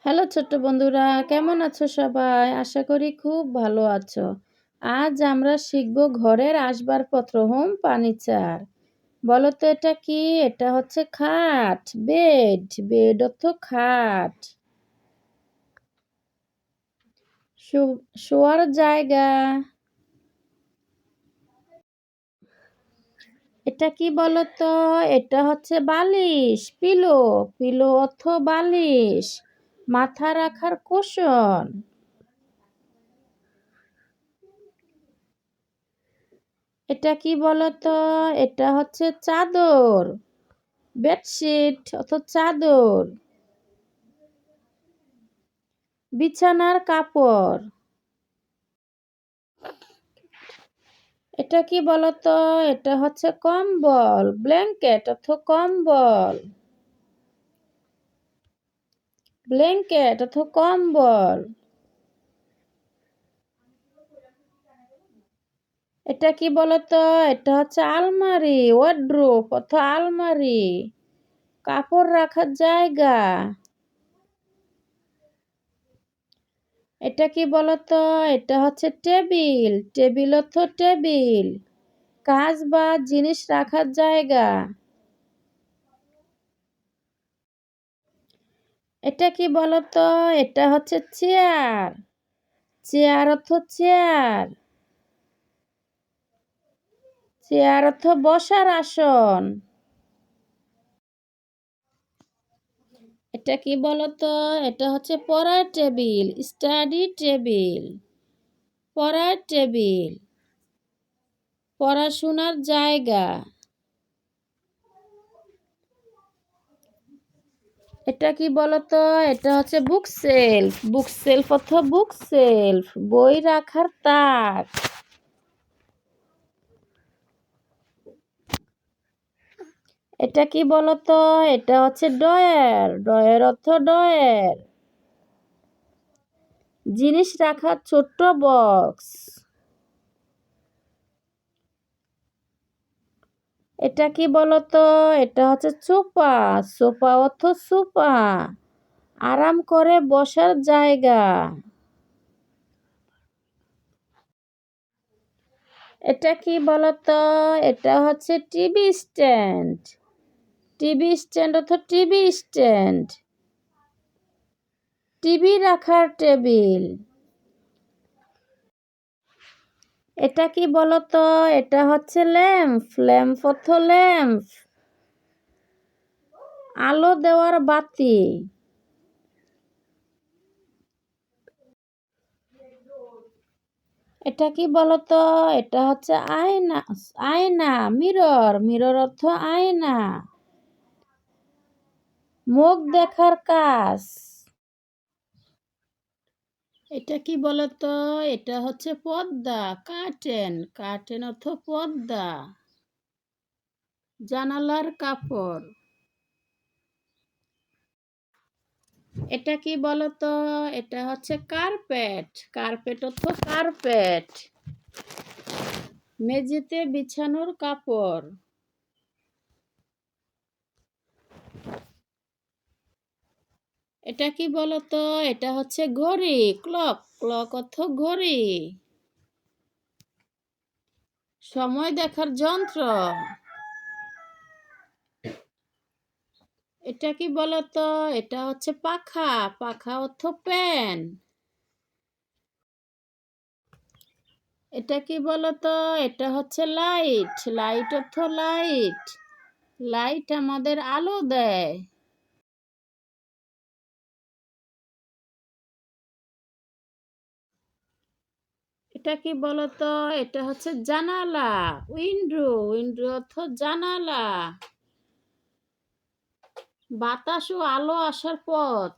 Hello ছোট্ট বন্ধুরা, কেমন আছো সবাই? আশা করি খুব ভালো আছো। আজ আমরা শিখব ঘরের আসবাবপত্র হোম ফার্নিচার। বলো তো এটা কি? এটা হচ্ছে খাট, বেড অর্থ খাট। শোয়ার জায়গা। এটা কি বলো তো? এটা হচ্ছে বালিশ, পিলো অর্থ বালিশ। মাথা রাখার কুশন। এটা কি বলতো? এটা হচ্ছে চাদর, বেডশিট অথবা চাদর। বিছানার কাপড়। এটা কি বলতো? এটা হচ্ছে কম্বল, ব্ল্যাঙ্কেট অথবা কম্বল। ব্ল্যাঙ্কেট অথবা কম্বল। এটা কি বলতো? এটা হচ্ছে আলমারি, ওয়ার্ড্রোব অথবা আলমারি। কাপড় রাখার জায়গা। এটা কি বলতো? এটা হচ্ছে টেবিল অথবা টেবিল। কাজ বা জিনিস রাখার জায়গা। এটা কি বলতো? এটা হচ্ছে চেয়ার অর্থ চেয়ার অর্থ বসার আসন। এটা কি বলতো? এটা হচ্ছে পড়ার টেবিল, স্টাডি টেবিল। পড়ার টেবিল, পড়াশোনার জায়গা। এটা কি বলতো? এটা হচ্ছে বুক সেলফ অথবা বুক সেলফ, বই রাখার তাক। এটা কি বলতো? এটা হচ্ছে ড্রয়ার অর্থ ড্রয়ার, জিনিস রাখার ছোট্ট বক্স। এটা কি বলতো? এটা হচ্ছে সোফা অর্থ সোফা, আরাম করে বসার জায়গা। এটা কি বলতো? এটা হচ্ছে টিভি স্ট্যান্ড অর্থ টিভি রাখার টেবিল। এটা কি বলতো? এটা হচ্ছে ল্যাম্প অর্থ আলো দেওয়ার বাতি। এটা কি বলতো? এটা হচ্ছে আয়না, মিরর অর্থ আয়না, মুখ দেখার কাজ। এটা কি বলতো? এটা হচ্ছে পর্দা, কার্টেন অর্থ পর্দা, জানালার কাপড়। এটা কি বলতো? এটা হচ্ছে কার্পেট অর্থ মেঝেতে বিছানোর কাপড়। এটা কি বলতো? এটা হচ্ছে ঘড়ি, ক্লক অর্থ ঘড়ি, সময় দেখার যন্ত্র। এটা কি বলতো? এটা হচ্ছে পাখা অর্থ ফ্যান। এটা কি বলতো? এটা হচ্ছে লাইট অর্থ লাইট আমাদের আলো দেয়। এটা কি বলতো? এটা হচ্ছে জানালা, উইন্ডো অর্থ জানালা, বাতাস ও আলো আসার পথ।